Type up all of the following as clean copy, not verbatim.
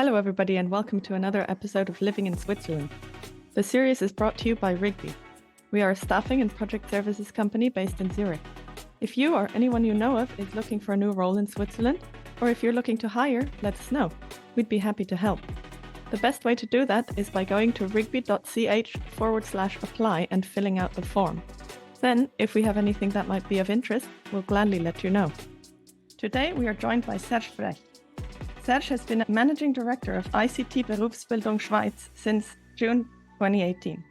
Hello everybody and welcome to another episode of Living in Switzerland. The series is brought to you by Rigby. We are a staffing and project services company based in Zurich. If you or anyone you know of is looking for a new role in Switzerland, or if you're looking to hire, let us know. We'd be happy to help. The best way to do that is by going to rigby.ch/apply and filling out the form. Then, if we have anything that might be of interest, we'll gladly let you know. Today we are joined by Serge Frech. Serge has been Managing Director of ICT Berufsbildung Schweiz since June 2018.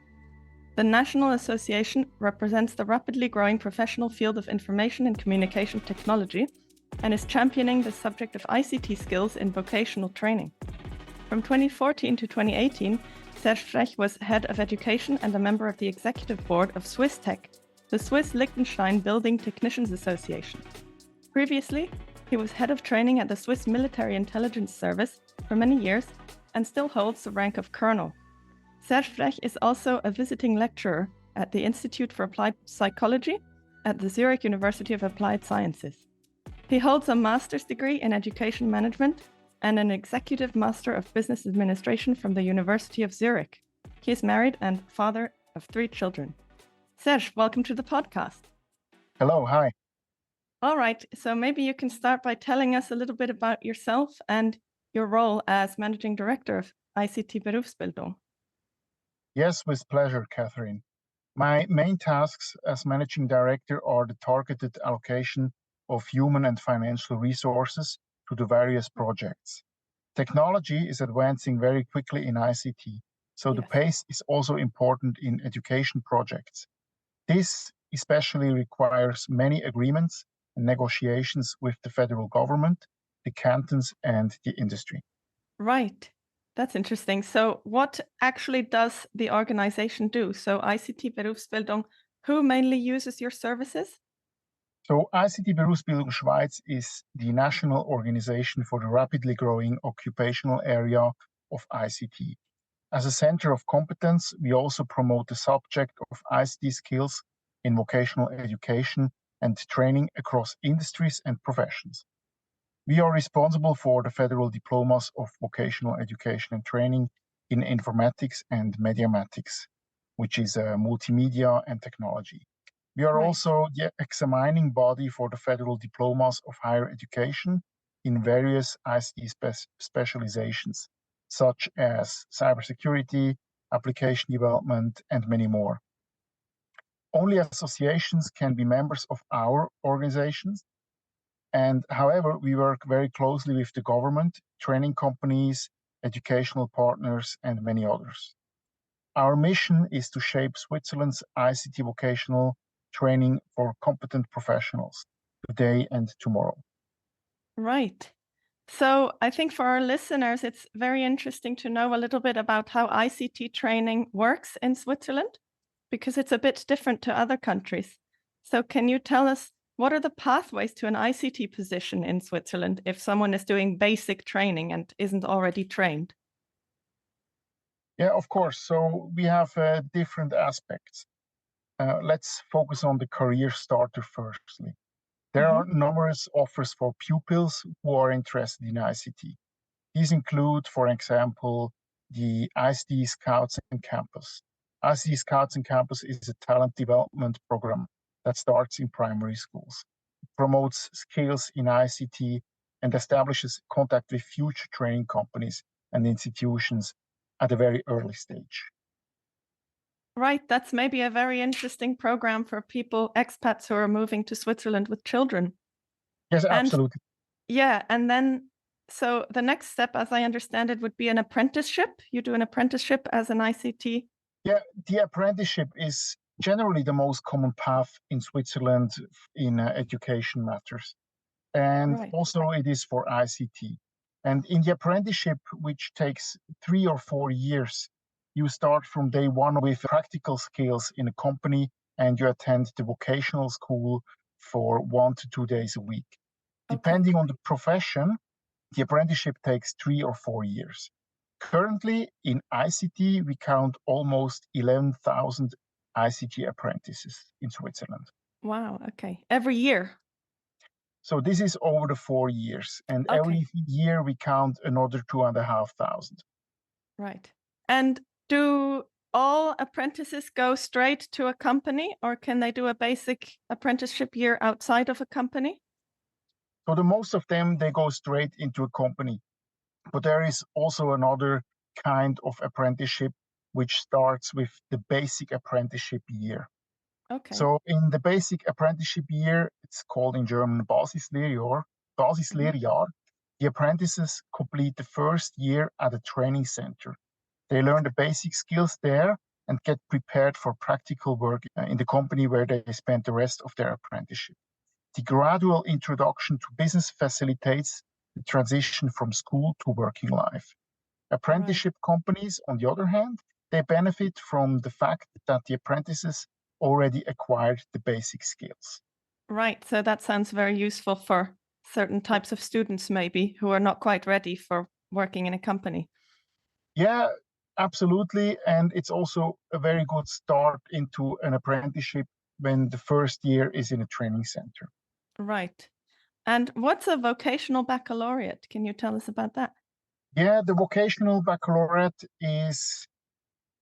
The National Association represents the rapidly growing professional field of information and communication technology and is championing the subject of ICT skills in vocational training. From 2014 to 2018, Serge Frech was Head of Education and a member of the Executive Board of Swiss Tech, the Swiss Liechtenstein Building Technicians Association. Previously, he was Head of Training at the Swiss Military Intelligence Service for many years and still holds the rank of Colonel. Serge Frech is also a visiting lecturer at the Institute for Applied Psychology at the Zurich University of Applied Sciences. He holds a master's degree in education management and an executive master of business administration from the University of Zurich. He is married and father of 3 children. Serge, welcome to the podcast. Hello, hi. All right, so maybe you can start by telling us a little bit about yourself and your role as Managing Director of ICT Berufsbildung. Yes, with pleasure, Catherine. My main tasks as Managing Director are the targeted allocation of human and financial resources to the various projects. Technology is advancing very quickly in ICT, so the pace is also important in education projects. This especially requires many agreements and negotiations with the federal government, the cantons, and the industry. Right. That's interesting. So what actually does the organization do? So ICT Berufsbildung, who mainly uses your services? So ICT Berufsbildung Schweiz is the national organization for the rapidly growing occupational area of ICT. As a center of competence, we also promote the subject of ICT skills in vocational education and training across industries and professions. We are responsible for the federal diplomas of vocational education and training in informatics and mediamatics, which is multimedia and technology. We are also the examining body for the federal diplomas of higher education in various ICT specializations, such as cybersecurity, application development, and many more. Only associations can be members of our organizations. And however, we work very closely with the government, training companies, educational partners, and many others. Our mission is to shape Switzerland's ICT vocational training for competent professionals today and tomorrow. Right. So I think for our listeners, it's very interesting to know a little bit about how ICT training works in Switzerland, because it's a bit different to other countries. So can you tell us what are the pathways to an ICT position in Switzerland if someone is doing basic training and isn't already trained? Yeah, of course. So we have different aspects. Let's focus on the career starter firstly. There are numerous offers for pupils who are interested in ICT. These include, for example, the ICT Scouts and Campus. ICT Scouts and Campus is a talent development program that starts in primary schools. It promotes skills in ICT and establishes contact with future training companies and institutions at a very early stage. Right, that's maybe a very interesting program for people, expats who are moving to Switzerland with children. Yes, absolutely. And then, so the next step, as I understand it, would be an apprenticeship. You do an apprenticeship as an ICT. Yeah, the apprenticeship is generally the most common path in Switzerland in education matters. And also it is for ICT. And in the apprenticeship, which takes 3 or 4 years, you start from day one with practical skills in a company and you attend the vocational school for 1 to 2 days a week. Depending on the profession, the apprenticeship takes 3 or 4 years. Currently, in ICT, we count almost 11,000 ICT apprentices in Switzerland. Wow, okay. Every year? So this is over the 4 years, and Okay. every year we count another 2,500. Right. And do all apprentices go straight to a company, or can they do a basic apprenticeship year outside of a company? So the most of them, they go straight into a company. But there is also another kind of apprenticeship which starts with the basic apprenticeship year. Okay. So in the basic apprenticeship year, it's called in German Basislehrjahr, Basislehrjahr, the apprentices complete the first year at a training center. They learn the basic skills there and get prepared for practical work in the company where they spend the rest of their apprenticeship. The gradual introduction to business facilitates the transition from school to working life. Apprenticeship companies, on the other hand, they benefit from the fact that the apprentices already acquired the basic skills. Right. So that sounds very useful for certain types of students, maybe, who are not quite ready for working in a company. Yeah, absolutely. And it's also a very good start into an apprenticeship when the first year is in a training center. Right. And what's a vocational baccalaureate? Can you tell us about that? Yeah, the vocational baccalaureate is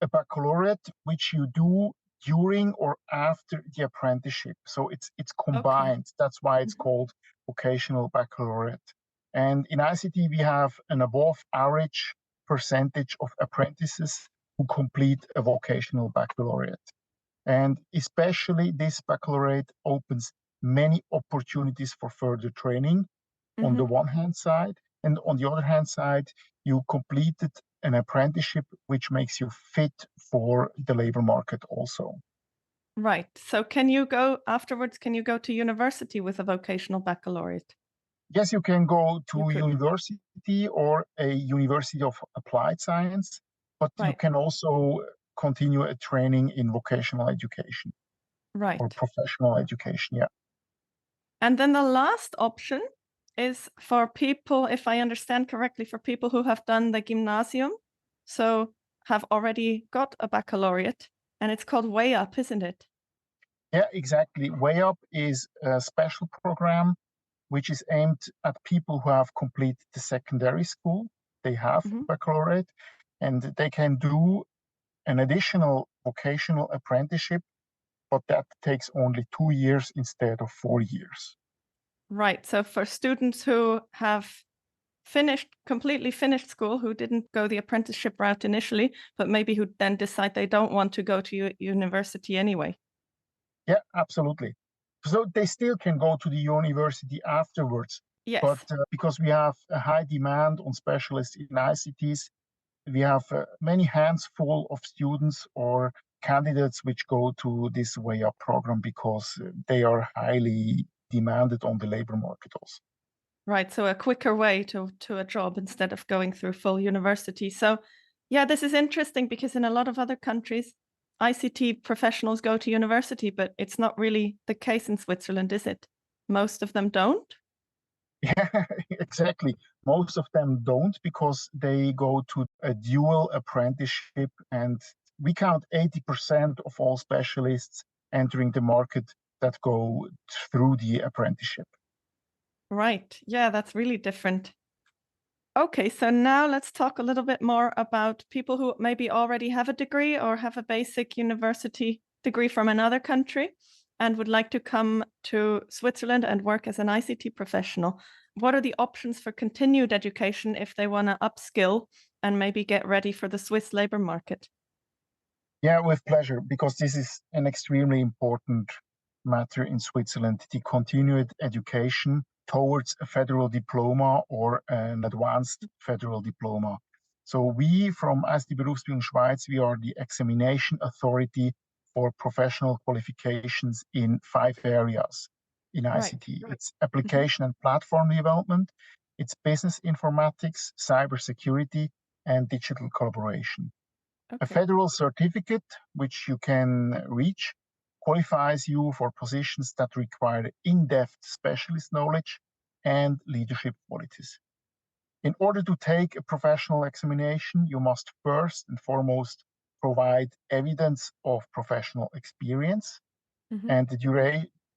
a baccalaureate which you do during or after the apprenticeship. So it's Okay. combined. That's why it's called vocational baccalaureate. And in ICT, we have an above average percentage of apprentices who complete a vocational baccalaureate. And especially this baccalaureate opens many opportunities for further training on the one hand side, and on the other hand side, you completed an apprenticeship which makes you fit for the labor market also. Right. So can you go afterwards? Can you go to university with a vocational baccalaureate? Yes, you can go You to could. university or a university of applied science, but you Right. can also continue a training in vocational education or Right. professional education. Yeah. And then the last option is for people, if I understand correctly, for people who have done the gymnasium, so have already got a baccalaureate, and it's called Way Up, isn't it? Yeah, exactly. Way Up is a special program which is aimed at people who have completed the secondary school. They have a baccalaureate and they can do an additional vocational apprenticeship, but that takes only 2 years instead of 4 years. Right. So for students who have completely finished school, who didn't go the apprenticeship route initially, but maybe who then decide they don't want to go to university anyway. Yeah, absolutely. So they still can go to the university afterwards, but Yes. because we have a high demand on specialists in ICTs, we have many hands full of students or candidates which go to this Way Up program because they are highly demanded on the labor market also. Right. So a quicker way to a job instead of going through full university. So yeah, this is interesting because in a lot of other countries, ICT professionals go to university, but it's not really the case in Switzerland, is it? Most of them don't. Yeah, exactly. Most of them don't because they go to a dual apprenticeship, and we count 80% of all specialists entering the market that go through the apprenticeship. Right. Yeah, that's really different. Okay, so now let's talk a little bit more about people who maybe already have a degree or have a basic university degree from another country and would like to come to Switzerland and work as an ICT professional. What are the options for continued education if they want to upskill and maybe get ready for the Swiss labor market? Yeah, with pleasure, because this is an extremely important matter in Switzerland, the continued education towards a federal diploma or an advanced federal diploma. So we from ICT Berufsbildung Schweiz, we are the examination authority for professional qualifications in 5 areas in Right. ICT. It's application and platform development, it's business informatics, cybersecurity, and digital collaboration. A Okay. federal certificate, which you can reach, qualifies you for positions that require in-depth specialist knowledge and leadership qualities. In order to take a professional examination, you must first and foremost provide evidence of professional experience, Mhm. and the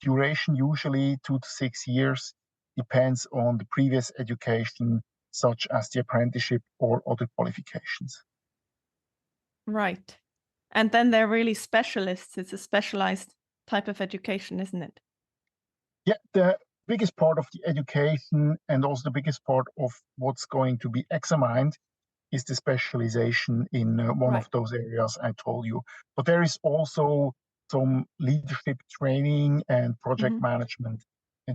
duration usually 2 to 6 years depends on the previous education, such as the apprenticeship or other qualifications. Right. And then they're really specialists. It's a specialized type of education, isn't it? Yeah, the biggest part of the education and also the biggest part of what's going to be examined is the specialization in one of those areas I told you. But there is also some leadership training and project management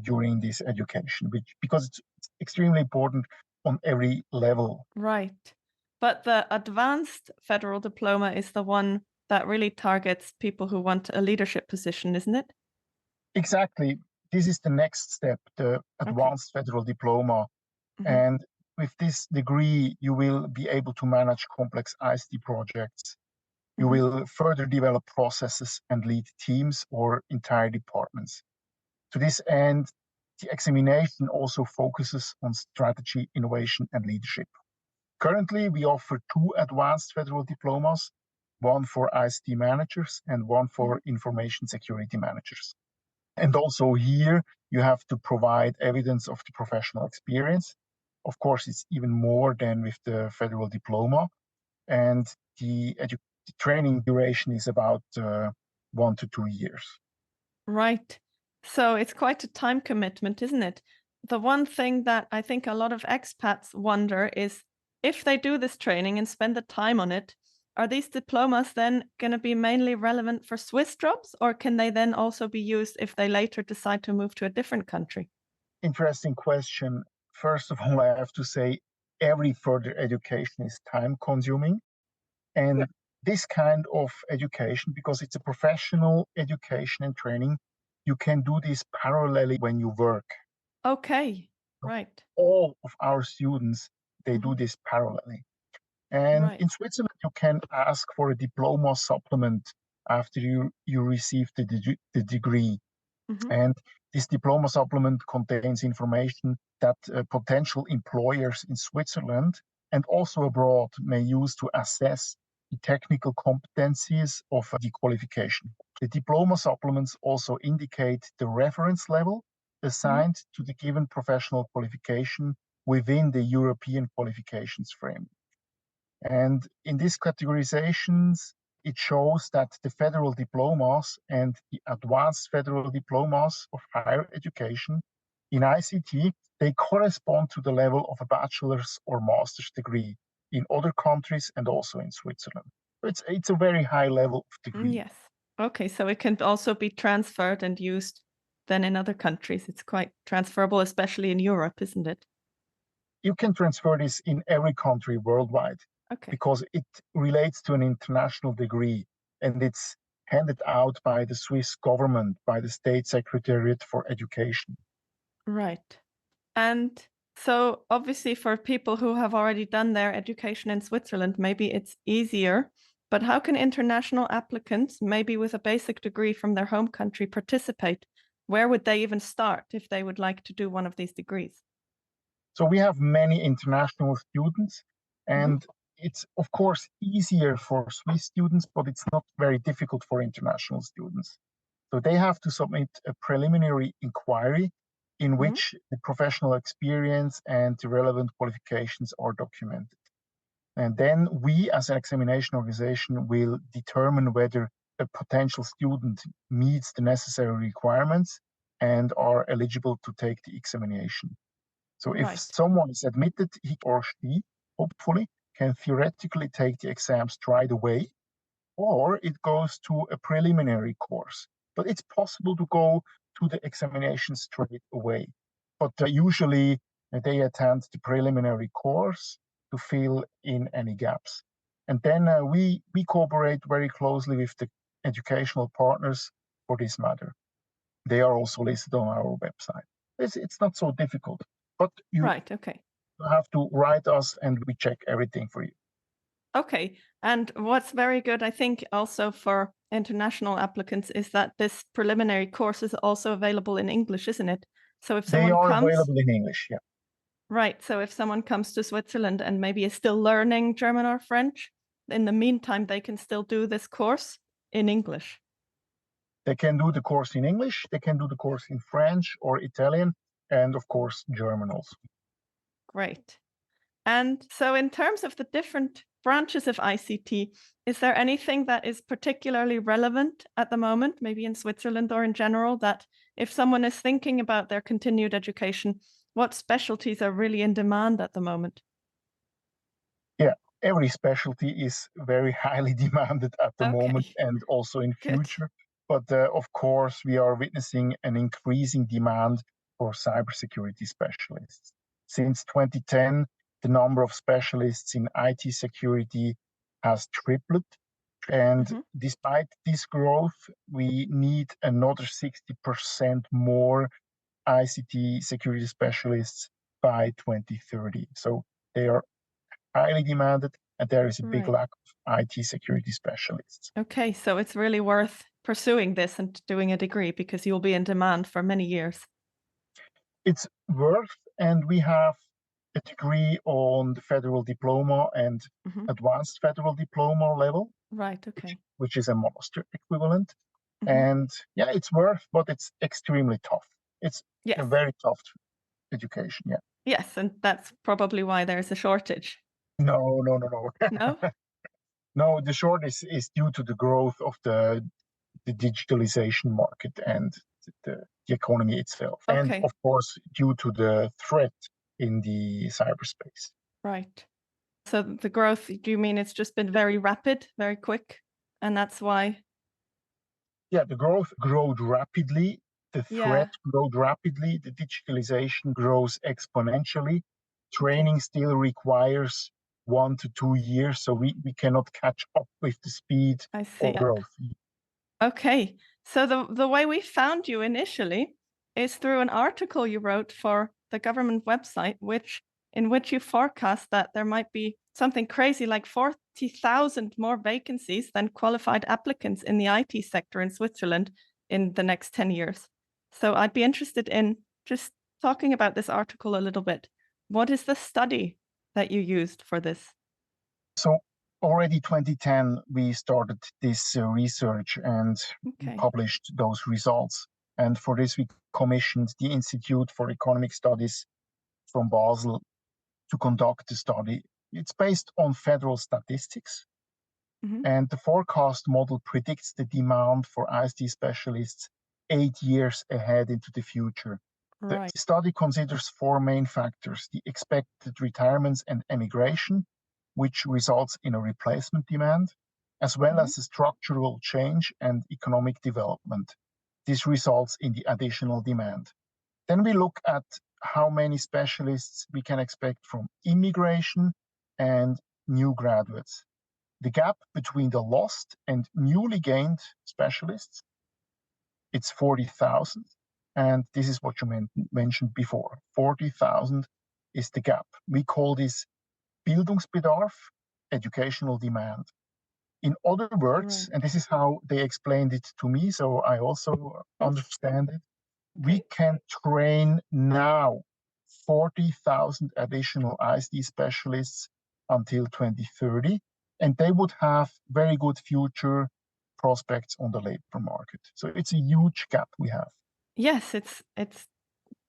during this education, because it's extremely important on every level. Right. But the advanced federal diploma is the one that really targets people who want a leadership position, isn't it? Exactly. This is the next step, the advanced federal diploma. And with this degree, you will be able to manage complex ICT projects. You will further develop processes and lead teams or entire departments. To this end, the examination also focuses on strategy, innovation, and leadership. Currently, we offer 2 advanced federal diplomas, one for ICT managers and one for information security managers. And also here, you have to provide evidence of the professional experience. Of course, it's even more than with the federal diploma. And the training duration is about 1 to 2 years. Right. So it's quite a time commitment, isn't it? The one thing that I think a lot of expats wonder is if they do this training and spend the time on it, are these diplomas then going to be mainly relevant for Swiss jobs, or can they then also be used if they later decide to move to a different country? Interesting question. First of all, I have to say every further education is time consuming. And this kind of education, because it's a professional education and training, you can do this parallelly when you work. Okay, right. All of our students, they do this parallelly. And Right. in Switzerland, you can ask for a diploma supplement after you receive the degree. And this diploma supplement contains information that potential employers in Switzerland and also abroad may use to assess the technical competencies of the qualification. The diploma supplements also indicate the reference level assigned to the given professional qualification within the European qualifications framework. And in these categorizations, it shows that the federal diplomas and the advanced federal diplomas of higher education in ICT, they correspond to the level of a bachelor's or master's degree in other countries and also in Switzerland. It's a very high level of degree. Yes. Okay, so it can also be transferred and used then in other countries. It's quite transferable, especially in Europe, isn't it? You can transfer this in every country worldwide because it relates to an international degree and it's handed out by the Swiss government, by the State Secretariat for Education. Right. And so obviously for people who have already done their education in Switzerland, maybe it's easier. But how can international applicants, maybe with a basic degree from their home country, participate? Where would they even start if they would like to do one of these degrees? So we have many international students, and it's of course easier for Swiss students, but it's not very difficult for international students. So they have to submit a preliminary inquiry in which the professional experience and the relevant qualifications are documented. And then we, as an examination organization, will determine whether a potential student meets the necessary requirements and are eligible to take the examination. So if someone is admitted, he or she hopefully can theoretically take the exams right away, or it goes to a preliminary course. But it's possible to go to the examination straight away. But usually they attend the preliminary course to fill in any gaps. And then we cooperate very closely with the educational partners for this matter. They are also listed on our website. It's not so difficult, but you have to write us and we check everything for you. Okay. And what's very good, I think, also for international applicants is that this preliminary course is also available in English, isn't it? So if someone comes, available in English, yeah. Right. So if someone comes to Switzerland and maybe is still learning German or French, in the meantime, they can still do this course in English. They can do the course in English, they can do the course in French or Italian. and of course, German also. Great. And so, in terms of the different branches of ICT, is there anything that is particularly relevant at the moment, maybe in Switzerland or in general, that if someone is thinking about their continued education, what specialties are really in demand at the moment? Yeah, every specialty is very highly demanded at the moment Okay, and also in good. future. But of course, we are witnessing an increasing demand for cybersecurity specialists. Since 2010, the number of specialists in IT security has tripled. And Mhm. despite this growth, we need another 60% more ICT security specialists by 2030. So they are highly demanded, and there is a big Right. lack of IT security specialists. Okay, so it's really worth pursuing this and doing a degree because you'll be in demand for many years. It's worth, and we have a degree on the federal diploma and Mhm. advanced federal diploma level, Right, which, okay. which is a master equivalent. Mhm. And yeah, it's worth, but it's extremely tough. It's a Yes. very tough education. Yeah. Yes, and that's probably why there's a shortage. No, no, no, no. No? No, the shortage is due to the growth of the digitalization market and the economy itself. And Okay, of course, due to the threat in the cyberspace. right. So the growth, do you mean it's just been very rapid, very quick? And that's why? Yeah, the growth growed rapidly. The threat Yeah, growed rapidly. The digitalization grows exponentially. okay. Training still requires 1 to 2 years, so we cannot catch up with the speed I or see. growth. Okay. So the way we found you initially is through an article you wrote for the government website, in which you forecast that there might be something crazy like 40,000 more vacancies than qualified applicants in the IT sector in Switzerland in the next 10 years. So I'd be interested in just talking about this article a little bit. What is the study that you used for this? So already 2010, we started this research and Okay. published those results. And for this, we commissioned the Institute for Economic Studies from Basel to conduct the study. It's based on federal statistics, Mhm. and the forecast model predicts the demand for ICT specialists 8 years ahead into the future. The Right. study considers four main factors: the expected retirements and emigration, which results in a replacement demand, as well Mhm. as a structural change and economic development. This results in the additional demand. Then we look at how many specialists we can expect from immigration and new graduates. The gap between the lost and newly gained specialists, it's 40,000. And this is what you mentioned before. 40,000 is the gap. We call this Bildungsbedarf, educational demand. In other words, and Right. this is how they explained it to me, so I also Yes. understand it, we Okay. can train now 40,000 additional ISD specialists until 2030, and they would have very good future prospects on the labor market. So it's a huge gap we have. Yes, it's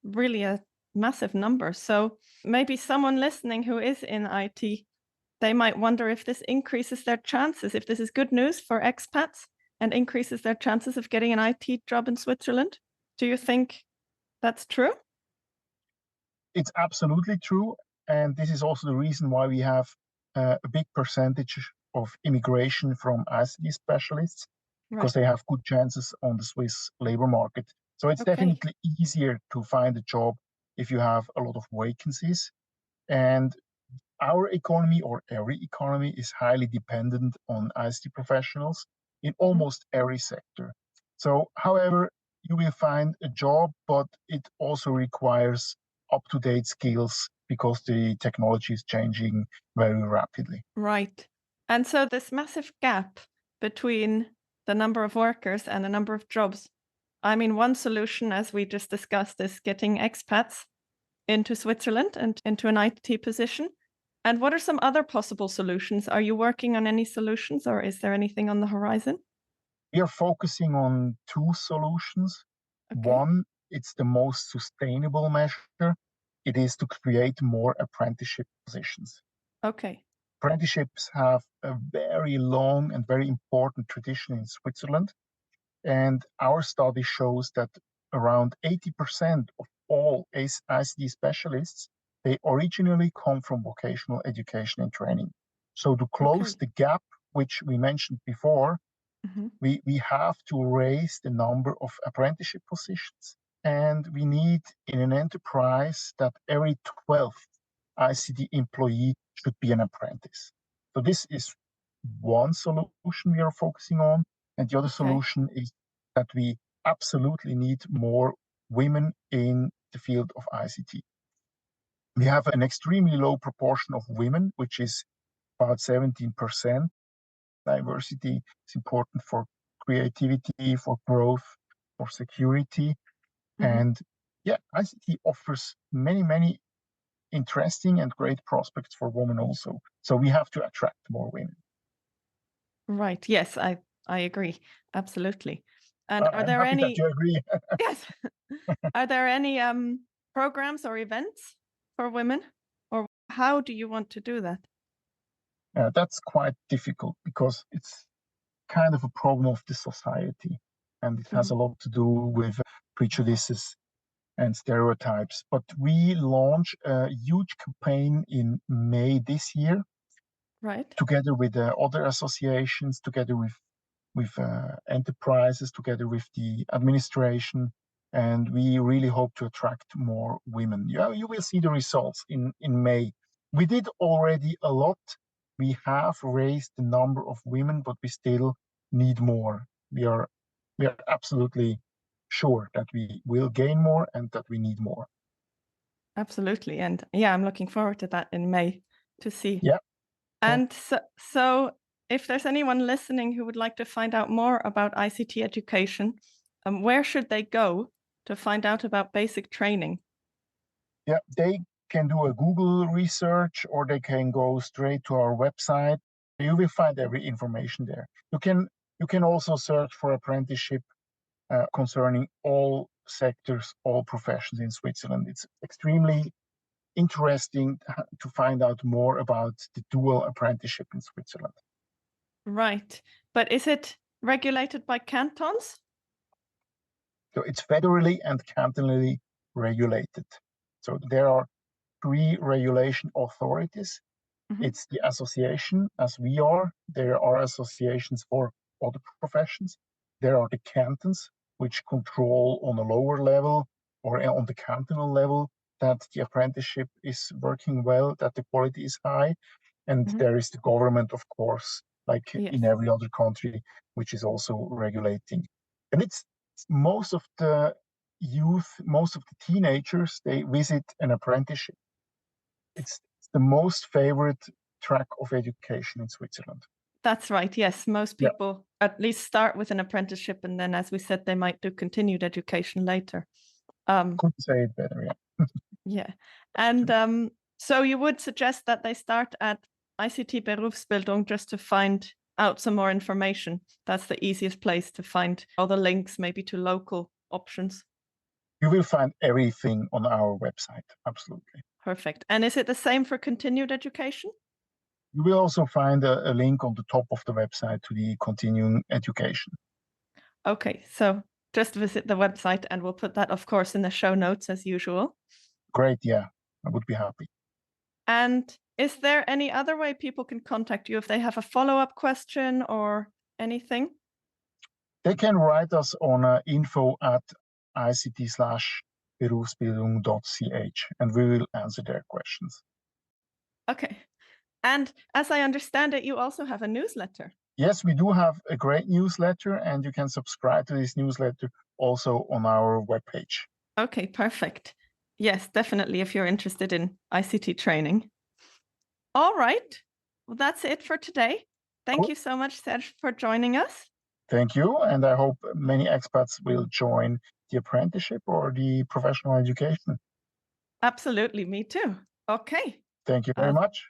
really a massive number. So maybe someone listening who is in IT, they might wonder if this increases their chances, if this is good news for expats and increases their chances of getting an IT job in Switzerland. Do you think that's true? It's absolutely true. And this is also the reason why we have a big percentage of immigration from ICT specialists, because Right. they have good chances on the Swiss labor market. So it's Okay. definitely easier to find a job if you have a lot of vacancies. And our economy, or every economy, is highly dependent on ICT professionals in Mhm. almost every sector. So, however, you will find a job, but it also requires up to date skills because the technology is changing very rapidly. Right. And so this massive gap between the number of workers and the number of jobs. I mean, one solution, as we just discussed, is getting expats into Switzerland and into an IT position. And what are some other possible solutions? Are you working on any solutions or is there anything on the horizon? We are focusing on two solutions. Okay. One it's the most sustainable measure. It is to create more apprenticeship positions. Okay. Apprenticeships have a very long and very important tradition in Switzerland. And our study shows that around 80% of all ICT specialists, they originally come from vocational education and training. So to close Okay. the gap, which we mentioned before, Mhm. we have to raise the number of apprenticeship positions. And we need in an enterprise that every 12th ICT employee should be an apprentice. So this is one solution we are focusing on. And the other Okay. solution is that we absolutely need more women in the field of ICT. We have an extremely low proportion of women, which is about 17%. Diversity is important for creativity, for growth, for security. Mhm. And yeah, ICT offers many, many interesting and great prospects for women also. So we have to attract more women. Right. Yes, I agree. Absolutely. And are I'm there happy that any you agree. yes. Are there any programs or events for women? Or how do you want to do that? That's quite difficult because it's kind of a problem of the society, and it has Mhm. a lot to do with prejudices and stereotypes. But we launched a huge campaign in May this year, Right. together with other associations, together with enterprises, together with the administration, and we really hope to attract more women. Yeah, you will see the results in May. We did already a lot. We have raised the number of women, but we still need more. We are absolutely sure that we will gain more and that we need more. Absolutely. And yeah, I'm looking forward to that in May to see. Yeah. And so if there's anyone listening who would like to find out more about ICT education, where should they go to find out about basic training? Yeah, they can do a Google research or they can go straight to our website. You will find every information there. You can also search for apprenticeship concerning all sectors, all professions in Switzerland. It's extremely interesting to find out more about the dual apprenticeship in Switzerland. Right. But is it regulated by cantons? So it's federally and cantonally regulated. So there are three regulation authorities. Mhm. It's the association, as we are. There are associations for other professions. There are the cantons, which control on a lower level or on the cantonal level that the apprenticeship is working well, that the quality is high. And Mhm. there is the government, of course, like in Yes. every other country, which is also regulating. And it's most of the youth, most of the teenagers, they visit an apprenticeship. It's the most favorite track of education in Switzerland. That's right. Yes. Most Yeah, people at least start with an apprenticeship and then, as we said, they might do continued education later. couldn't say it better. Yeah. Yeah. And so you would suggest that they start at ICT Berufsbildung just to find out some more information. That's the easiest place to find all the links, maybe to local options. You will find everything on our website. Absolutely. Perfect. And is it the same for continued education? You will also find a link on the top of the website to the continuing education. Okay. So just visit the website and we'll put that, of course, in the show notes as usual. Great. Yeah, I would be happy. And is there any other way people can contact you if they have a follow-up question or anything? They can write us on info@ict/berufsbildung.ch and we will answer their questions. Okay. And as I understand it, you also have a newsletter. Yes, we do have a great newsletter, and you can subscribe to this newsletter also on our webpage. Okay, perfect. Yes, definitely if you're interested in ICT training. All right. Well, that's it for today. Thank Cool. you so much, Serge, for joining us. Thank you, and I hope many expats will join the apprenticeship or the professional education. Absolutely, me too. Okay. Thank you very much.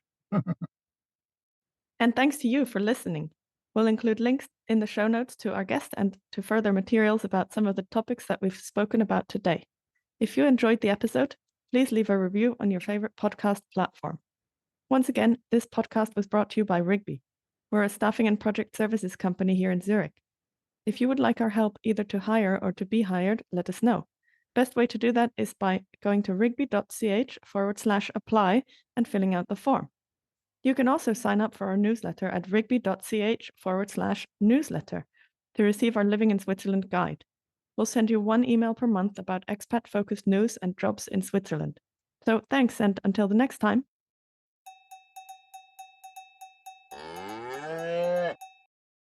And thanks to you for listening. We'll include links in the show notes to our guest and to further materials about some of the topics that we've spoken about today. If you enjoyed the episode, please leave a review on your favorite podcast platform. Once again, this podcast was brought to you by Rigby. We're a staffing and project services company here in Zurich. If you would like our help either to hire or to be hired, let us know. Best way to do that is by going to rigby.ch/apply and filling out the form. You can also sign up for our newsletter at rigby.ch/newsletter to receive our Living in Switzerland guide. We'll send you 1 email per month about expat-focused news and jobs in Switzerland. So thanks, and until the next time.